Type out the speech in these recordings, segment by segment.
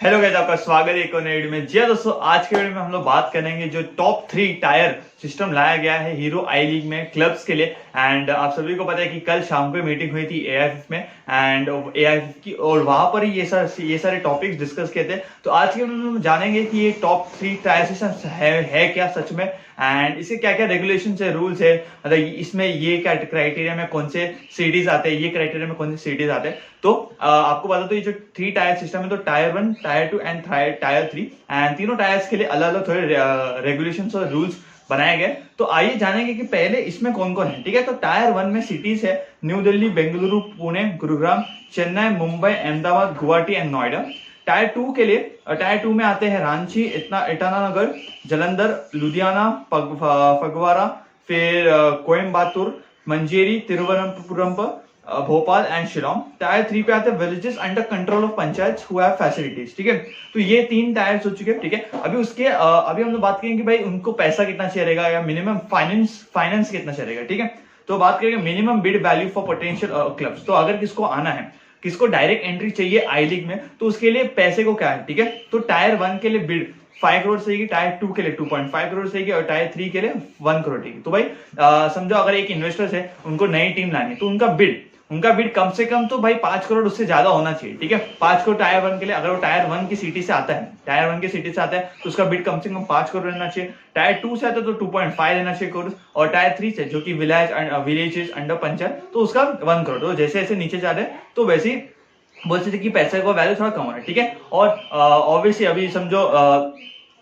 Hello guys, आपका स्वागत है एक और नए वीडियो में। जी हाँ दोस्तों, आज के वीडियो में हम लोग बात करेंगे जो टॉप 3 टायर सिस्टम लाया गया है हीरो आई लीग में क्लब्स के लिए। एंड आप सभी को पता है कि कल शाम को मीटिंग हुई थी एआईएफएफ में एंड एआईएफएफ की, और वहां पर ही ये सारे टॉपिक्स डिस्कस किए थे। तो आज के वीडियो में हम जानेंगे कि ये टॉप 3 टायर सिस्टम है क्या सच में, एंड इसके क्या क्या रेगुलेशन है, रूल्स है, मतलब इसमें ये क्राइटेरिया में कौन से सिटीज आते हैं, ये क्राइटेरिया में कौन से सिटीज आते हैं। तो आपको बता दो ये जो 3 टायर सिस्टम है, तो tyre 1, tyre 2 and tyre 3, and तीनों टायर्स के लिए अलग अलग थोड़े रेगुलेशंस और रूल्स बनाए गए। तो आइए जानेंगे कि पहले इसमें कौन कौन है। ठीक है, तो टायर 1 में सिटीज है new Delhi, Bengaluru, Pune, Gurugram, Chennai, Mumbai, Ahmedabad, Guwahati and Noida. Tyre 2 के लिए टायर 2 में आते हैं रांची, ईटानगर, जलंधर, लुधियाना, फगवाड़ा, फिर कोयम्बटूर, मंजेरी, तिरुवनंतपुरम, भोपाल एंड शिलोंग। टायर 3 पे आते हैं villages under control of panchayat who have facilities. ठीक है, तो ये 3 टायर्स हो चुके हैं। ठीक है, अभी हम लोग बात करेंगे कि भाई उनको पैसा कितना चाहिए रहेगा या मिनिमम फाइनेंस कितना चाहिए रहेगा। ठीक है, तो बात करेंगे minimum bid value for potential clubs. तो अगर किसको आना है, किसको डायरेक्ट एंट्री चाहिए आई लीग में, तो उसके लिए पैसे को क्या है। ठीक है, तो टायर 1 के लिए बिड 5 करोड़ रहेगी, टायर 2 के लिए 2.5 करोड़ रहेगी और टायर 3 के लिए 1 करोड़ रहेगी। तो भाई समझो अगर एक इन्वेस्टर्स है, उनको नई टीम लानी है, तो उनका बिड कम से कम तो भाई 5 करोड़ उससे ज्यादा होना चाहिए। ठीक है, 5 करोड़ टायर 1 के लिए, अगर वो टायर 1 की सिटी से आता है, तो उसका बिड कम से कम 5 करोड़ रहना चाहिए। टायर 2 से आता है तो 2.5 रहना चाहिए करोड़, और टायर 3 से जो कि विलेजेस अंडर पंचायत, तो उसका 1 करोड़। तो जैसे जैसे नीचे जा रहे हैं तो वैसे ही बोल सकते कि पैसे का वैल्यू थोड़ा कम हो रहा है। ठीक है, और ऑब्वियसली अभी समझो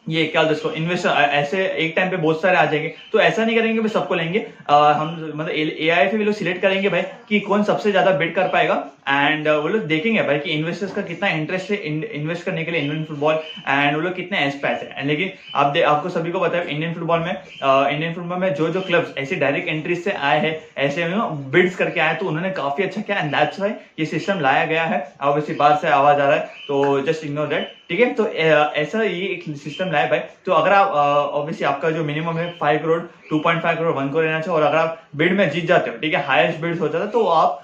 ये क्या दोस्तों इन्वेस्टर ऐसे एक टाइम पे बहुत सारे आ जाएंगे, तो ऐसा नहीं करेंगे भाई सबको लेंगे। हम मतलब एआईएफएफ लोग सिलेक्ट करेंगे भाई कि कौन सबसे ज्यादा बिड कर पाएगा, एंड वो लोग देखेंगे भाई कि इन्वेस्टर्स का कितना इंटरेस्ट है इन्वेस्ट करने के लिए इंडियन फुटबॉल, एंड वो लोग कितने एस्पैस है। लेकिन आपको सभी को पता है इंडियन फुटबॉल में जो क्लब्स ऐसे डायरेक्ट एंट्री से आए हैं, ऐसे बिड्स करके आए, तो उन्होंने काफी अच्छा किया, एंड दैट्स व्हाई ये सिस्टम लाया गया है। ऑब्वियसली बाहर से आवाज आ रहा है, तो जस्ट इग्नोर दैट। ठीक है, तो ऐसा ये एक सिस्टम लाया भाई। तो अगर आप ऑब्वियसली आपका जो मिनिमम है 5 करोड़, 2.5 करोड़, 1 करोड़ रहना चाहिए, और अगर आप बिड में जीत जाते हो, ठीक है, हाईएस्ट बिड हो जाता है, तो आप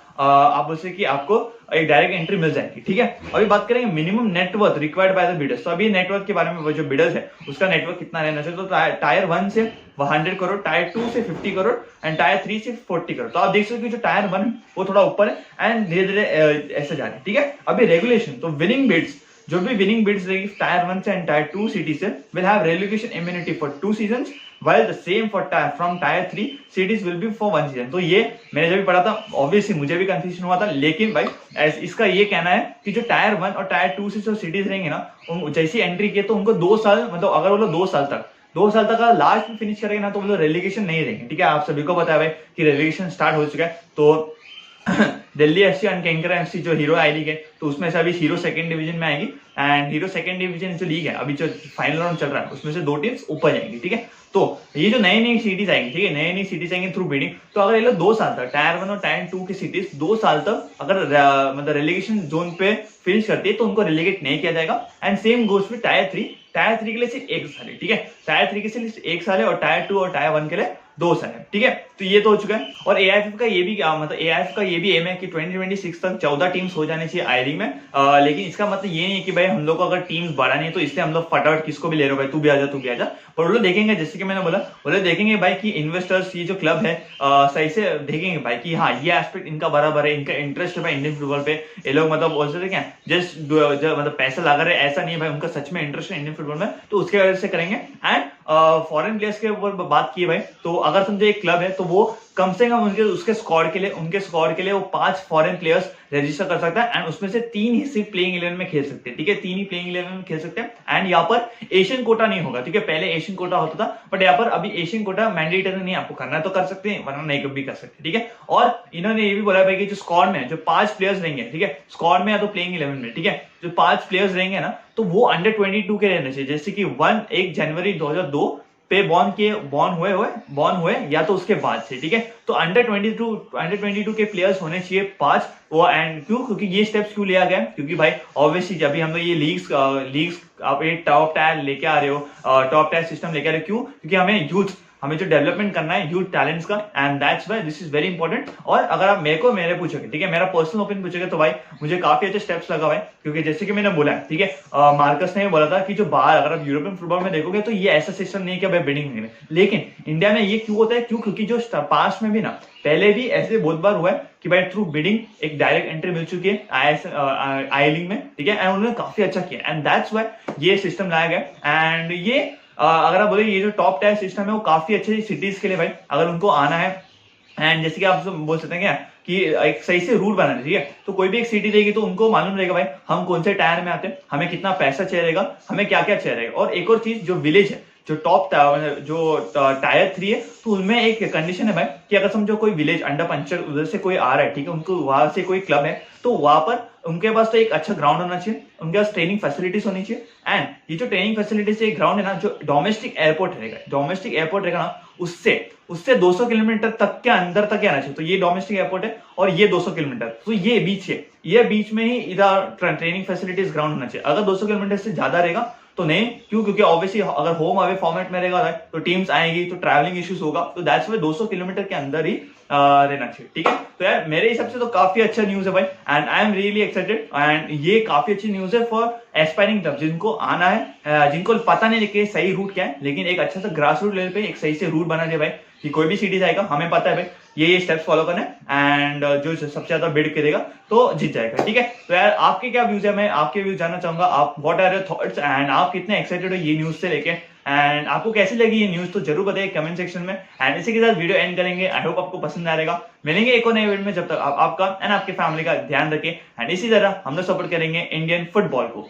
बोलते कि आपको एक डायरेक्ट एंट्री मिल जाएगी। ठीक है, अभी बात करेंगे minimum net worth required by the bidders. तो अभी नेटवर्थ के बारे में, वो जो बिडर्स है उसका नेटवर्क कितना रहना चाहिए। तो टायर 1 से 100 करोड़, टायर 2 से 50 करोड़ एंड टायर 3 से 40 करोड़। तो आप देख सकते हो जो टायर 1 वो थोड़ा ऊपर है एंड धीरे धीरे ऐसे जा रहे हैं। ठीक है, अभी रेगुलेशन, तो विनिंग बिड्स, जो भी विनिंग बिड्स रहेगी टायर 1 से एंड टायर 2 सिटी से, will have relegation immunity for 2 seasons, while the same for from tyre 3 cities will be for 1 season. तो ये मैंने जब भी पढ़ा था, ऑब्वियसली मुझे भी कंफ्यूजन हुआ था, लेकिन भाई इसका ये कहना है कि जो टायर 1 और टायर 2 से जो सिटीज रहेंगे ना, जैसी एंट्री किए तो उनको 2 साल, मतलब अगर वो लोग 2 साल तक का लास्ट में फिनिश करेंगे ना, तो वो लोग रेलिगेशन नहीं रहेंगे। ठीक है, आप सभी को पता है भाई कि रेलिगेशन स्टार्ट हो चुका है। तो दिल्ली एफसी एंड कैंकरा एफसी जो हीरो आई लीग है, तो उसमें से अभी हीरो सेकंड डिवीजन में आएगी, एंड हीरो सेकंड डिवीजन जो लीग है अभी जो फाइनल राउंड चल रहा है, उसमें से 2 टीम्स ऊपर जाएंगी। ठीक है, तो ये जो नई सिटीज आएंगी, ठीक है, नई सिटीज आएंगी थ्रू बिडिंग। तो अगर ये लोग 2 साल तक, टायर 1 और टायर 2 की सिटीज 2 साल तक अगर मतलब रेलिगेशन जोन पे फिनिश करती है, तो उनको रेलिगेट नहीं किया जाएगा। And same goes with tyre 3 के लिए सिर्फ 1 साल है। ठीक है, टायर 3 के लिए सिर्फ 1 साल है, और टायर 2 और टायर 1 के लिए 2 साल है। ठीक है, तो ये तो हो चुका है। और एआईएफएफ का ये भी एम है कि 2026 तक 14 टीम्स हो जाने चाहिए आई लीग में। लेकिन इसका मतलब ये नहीं है कि भाई हम लोग को अगर टीम्स बढ़ानी है तो इसलिए हम लोग फटाफट किसको भी ले रहे हो, भाई तू भी आ जा। पर वो लोग देखेंगे, जैसे कि मैंने बोला, वो लोग देखेंगे भाई कि इन्वेस्टर्स, ये जो क्लब है सही से देखेंगे भाई कि हाँ ये एस्पेक्ट इनका बराबर है, इनका इंटरेस्ट है भाई इंडियन फुटबॉल पे। ये लोग मतलब बोल सकते क्या, जस्ट मतलब पैसा लगा रहे, ऐसा नहीं है भाई, उनका सच में इंटरेस्ट है इंडियन फुटबॉल में, तो उसके वजह से करेंगे। एंड फॉरेन प्लेयर्स के ऊपर बात की भाई, तो अगर समझो एक क्लब है तो वो कम से कम उनके स्क्वाड के लिए वो 5 फॉरेन प्लेयर्स रजिस्टर कर सकता है, एंड उसमें से 3 ही सिर्फ प्लेइंग 11 में खेल सकते हैं। ठीक है, 3 ही प्लेइंग 11 में खेल सकते हैं, एंड यहाँ पर एशियन कोटा नहीं होगा। ठीक है, पहले एशियन कोटा होता था, बट यहाँ पर अभी एशियन कोटा मैंडेटरी नहीं, आपको करना तो कर सकते हैं, वरना नहीं भी कर सकते। ठीक है, और इन्होंने ये भी बोला भाई कि जो स्क्वाड में जो 5 प्लेयर्स रहेंगे, ठीक है, स्क्वाड में या तो प्लेइंग 11 में, ठीक है, जो 5 प्लेयर्स रहेंगे ना, तो वो अंडर 22 के रहने चाहिए। जैसे कि 1 जनवरी 2002 पे बॉर्न हुए या तो उसके बाद से। ठीक है, तो अंडर 22 के प्लेयर्स होने चाहिए 5 वो। एंड क्योंकि ये स्टेप्स क्यों लिया गया, क्योंकि भाई ऑब्वियसली जब भी हम लोग ये लीग्स आप एक टॉप टायर लेके आ रहे हो, टॉप टायर सिस्टम लेके आ रहे हो, क्योंकि हमें यूथ हमें जो डेवलपमेंट करना है यूथ टैलेंट्स का, and that's why this is very important. और अगर आप मेरे पूछोगे, ठीक है, मेरा पर्सनल ओपिनियन पूछोगे, तो भाई मुझे काफी अच्छे स्टेप्स लगा भाई, क्योंकि जैसे कि मैंने बोला है, ठीक है, मार्कस ने बोला था कि जो बाहर अगर आप यूरोपियन फुटबॉल में देखोगे तो ये ऐसा सिस्टम नहीं है कि भाई बिडिंग नहीं है, लेकिन इंडिया में ये क्यों होता है, क्योंकि जो पास्ट में भी ना पहले भी ऐसे बहुत बार हुआ है कि भाई थ्रू बिडिंग एक डायरेक्ट एंट्री मिल चुकी है आई लीग में, ठीक है, एंड उन्होंने काफी अच्छा किया, एंड दैट्स व्हाई ये सिस्टम लाया गया। एंड ये अगर आप बोले ये जो टॉप टायर सिस्टम है वो काफी अच्छे सिटीज के लिए भाई अगर उनको आना है, एंड जैसे कि आप बोल सकते हैं क्या कि एक सही से रूट बनाना, ठीक है, तो कोई भी एक सिटी रहेगी तो उनको मालूम रहेगा भाई हम कौन से टायर में आते हैं, हमें कितना पैसा चाहिए रहेगा, हमें क्या क्या चाहिए रहेगा। और एक और चीज, जो विलेज है, जो टॉप जो टायर 3 है, तो उनमें एक कंडीशन है भाई कि अगर समझो कोई विलेज अंडर पंचर उधर से कोई आ रहा है, ठीक है, उनको वहां से कोई क्लब है, तो वहां पर उनके पास तो एक अच्छा ग्राउंड होना चाहिए, उनके पास ट्रेनिंग फैसिलिटीज होनी चाहिए, एंड ये जो ट्रेनिंग फैसिलिटीज ग्राउंड है ना, जो डोमेस्टिक एयरपोर्ट रहेगा ना, उससे 200 किलोमीटर तक के अंदर तक आना चाहिए। तो ये डोमेस्टिक एयरपोर्ट है और ये 200 किलोमीटर, तो ये बीच में ही इधर ट्रेनिंग फैसिलिटीज ग्राउंड होना चाहिए। अगर 200 किलोमीटर से ज्यादा रहेगा तो नहीं, क्योंकि ऑब्वियसली अगर होम अवे फॉर्मेट में रहेगा तो टीम्स आएंगी, तो ट्रैवलिंग इश्यूज होगा, तो दैट्स व्हाई 200 किलोमीटर के अंदर ही रहना चाहिए, ठीक है। तो यार मेरे हिसाब से तो काफी अच्छा न्यूज है भाई, and I am really excited, and ये काफी अच्छी न्यूज है फॉर एस्पायरिंग क्लब जिनको आना है, जिनको पता नहीं कि सही रूट क्या है, लेकिन एक अच्छा सा ग्रास रूट लेवल पे एक सही से रूट बना दे भाई, कि कोई भी सिटी जाएगा हमें पता है भाई ये स्टेप्स फॉलो करना है, एंड जो सबसे ज्यादा बिड करेगा तो जीत जाएगा, ठीक है। तो यार आपके क्या व्यूज है, मैं आपके व्यूज जानना चाहूंगा, आप what are your thoughts, and आप कितने एक्साइटेड हो ये न्यूज से लेके, एंड आपको कैसी लगी ये न्यूज तो जरूर बताइए कमेंट सेक्शन में। एंड इसी के साथ वीडियो एंड करेंगे, आई होप आपको पसंद आएगा। मिलेंगे एक और नए वीडियो में, जब तक आप आपका एंड आपके फैमिली का ध्यान रखें, एंड इसी तरह हम लोग सपोर्ट करेंगे इंडियन फुटबॉल को।